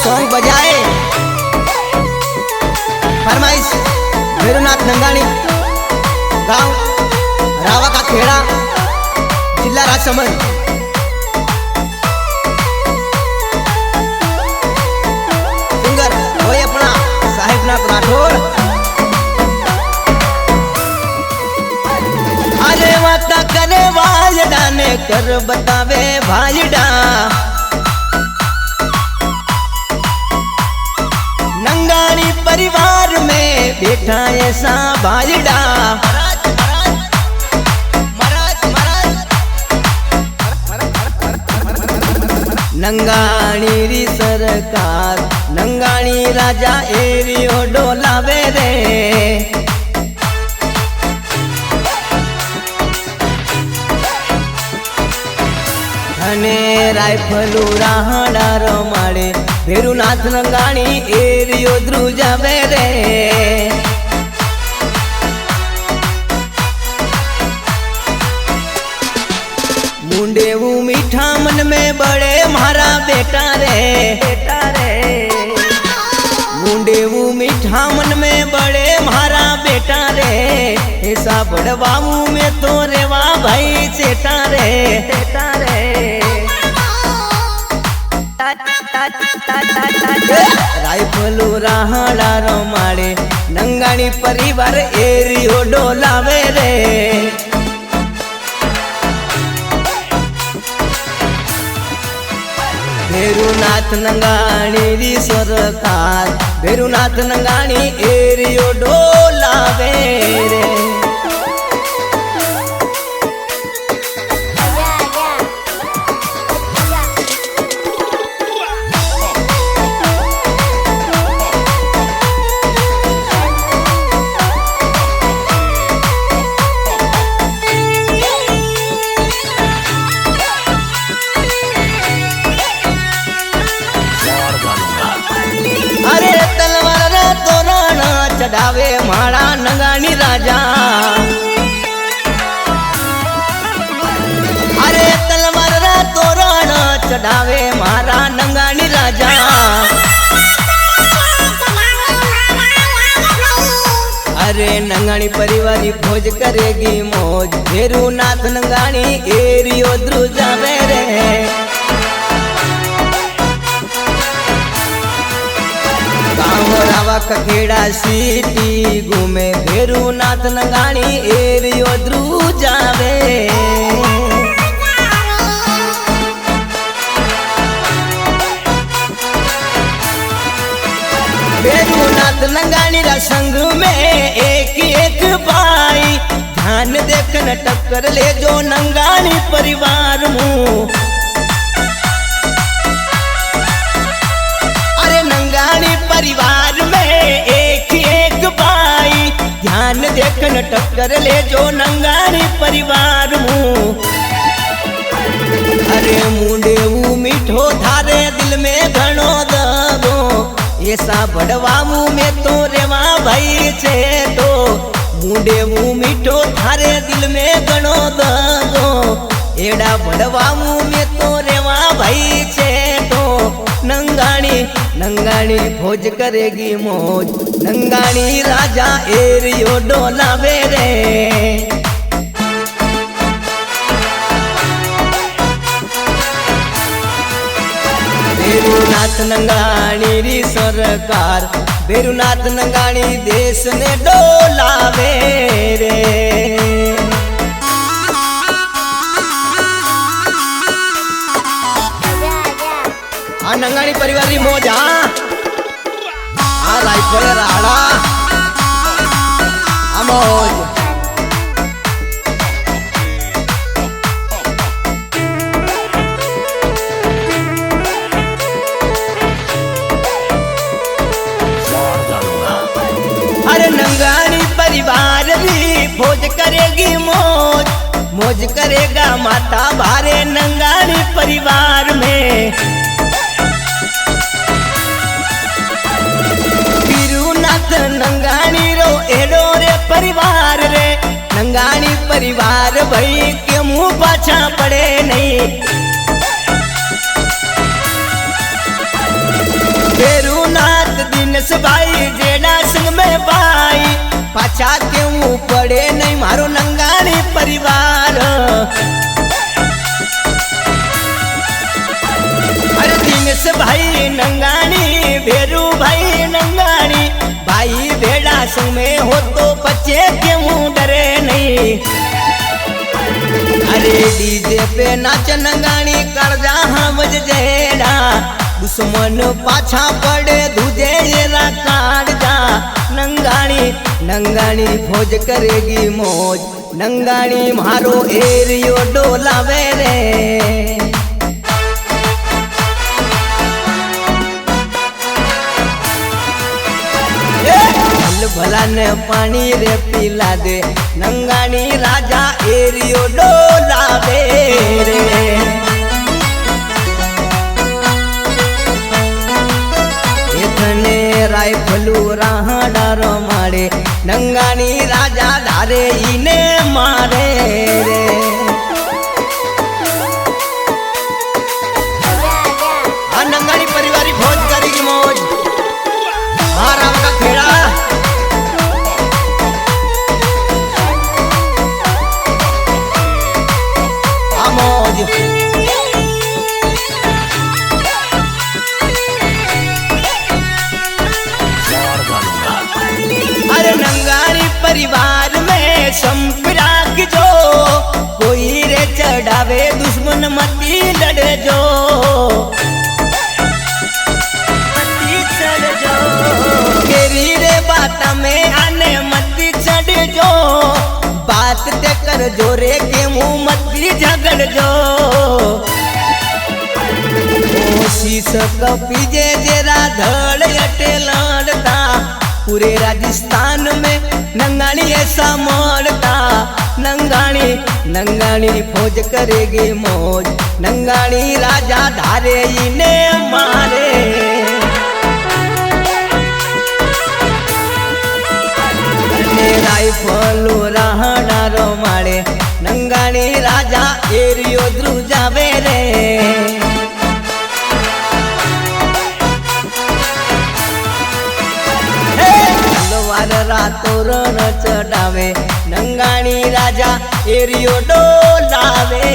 Song बजाए फरमाइश भैरवनाथ नंगाणी, गांव रावा का खेड़ा, जिला राजसमंद। सिंगर वही अपना साहिबनाथ राठौड़। अरे माता करे भाईडा ने कर बतावे भाईडा, नंगाणी परिवार में बैठा ऐसा भाईडा। नंगाणी री सरकार, नंगाणी राजा एरियो डोलावे रे। अने रायफलू राहड़ा रमाड़े, भैरवनाथ नंगाणी एरियो ध्रुजावे रे। मुंडे वो मीठा मन में बड़े मारा बेटा रे, बेटा रे। मुंडे वो मीठा मन में बड़े मारा बेटा रे, ऐसा बड़वाऊ में तो रेवा भाई चेटा रे, चेटा रे। रायफलू राहड़ा रमाड़े, नंगाणी परिवार एरियो डोलावे रे। भैरवनाथ नंगाणी री सरकार, भैरवनाथ नंगाणी एरियो डोलावे रे। चढ़ावे मारा नंगाणी राजा, अरे तलवार रा तोरण चढ़ावे मारा नंगाणी राजा। अरे नंगाणी परिवारी भोज करेगी मौज, भैरवनाथ नंगाणी एरियो ध्रुजावे रे। रावा कखेड़ा सिटी घूमे, भैरवनाथ नंगाणी एरियो ध्रुजावे। भैरवनाथ नंगाणी रा संग में एक एक भाई, ध्यान देखन टक्कर ले जो नंगाणी परिवार मुँह। नंगाणी परिवार में एक एक भाई, ध्यान देखन टक्कर ले जो नंगाणी परिवार मुँह। अरे मुंडे वो मीठो धारे दिल में घणो दगो, ऐसा बड़वाऊ में तो रेवा भाई छे तो। मुंडे वो मीठो धारे दिल में घणो दगो, एड़ा बड़वाऊ में तो रेवा भाई छे तो। नंगाणी नंगाणी भोज करेगी मौज, नंगाणी राजा एरियो डोलावे रे। भैरवनाथ नंगाणी री सरकार, भैरवनाथ नंगाणी देश ने डोलावे रे। नंगाणी परिवार री मौज, हाँ राइफल राड़ा मौज। अरे नंगाणी परिवार री भोज करेगी मौज, मौज करेगा माता भारे नंगाणी परिवार में। नंगाणी रो एडो रे परिवार रे, नंगाणी परिवार भाई के मुँह पाछा पड़े नहीं। फेरुनाथ दिनेश भाई जेड़ा संग में भाई पाछा केवू पड़े नहीं मारो नंगाणी परिवार। अरे दिनेश भाई नंगाणी भेरू भाई नंगाणी भाई भेड़ा संग में हो तो बच्चे केवू डरे नहीं। अरे डीजे पे नाच नंगाणी करजा हम जेड़ा दुश्मन पाछा पड़े दूजे येरा काट जा। नंगाणी नंगाणी फौज करेगी मौज नंगाणी मारो एरियो डोलावे रे। भला ने पानी रे पिला दे नंगाणी राजा एरियो डोलावे रे। इतने राइफलू राहडार मारे नंगाणी राजा धारे इने मारे रे। हाँ नंगाणी परिवारी फौज करेगी मौज। हाँ राम का खेड़ा अरे नंगाणी परिवार में संपराग जो कोई रे चढ़ावे दुश्मन मती लड़े जो मती चढ़ जो केरी रे बात में आने मती चढ़ जो बात ते कर जो रे के मुंह मती झगड़ जो। शीश कपीजे जेरा धड़ अटे लड़ता पूरे राजस्थान में नंगाणी ऐसा मोड़ता। नंगाणी नंगाणी फौज करेगी मौज नंगाणी राजा धारे इने मारे। राइफल राहडारो मारे नंगाणी राजा एरियो द्रुजावे रे। रातो रण चढ़ावे नंगाणी राजा एरियो डोलावे।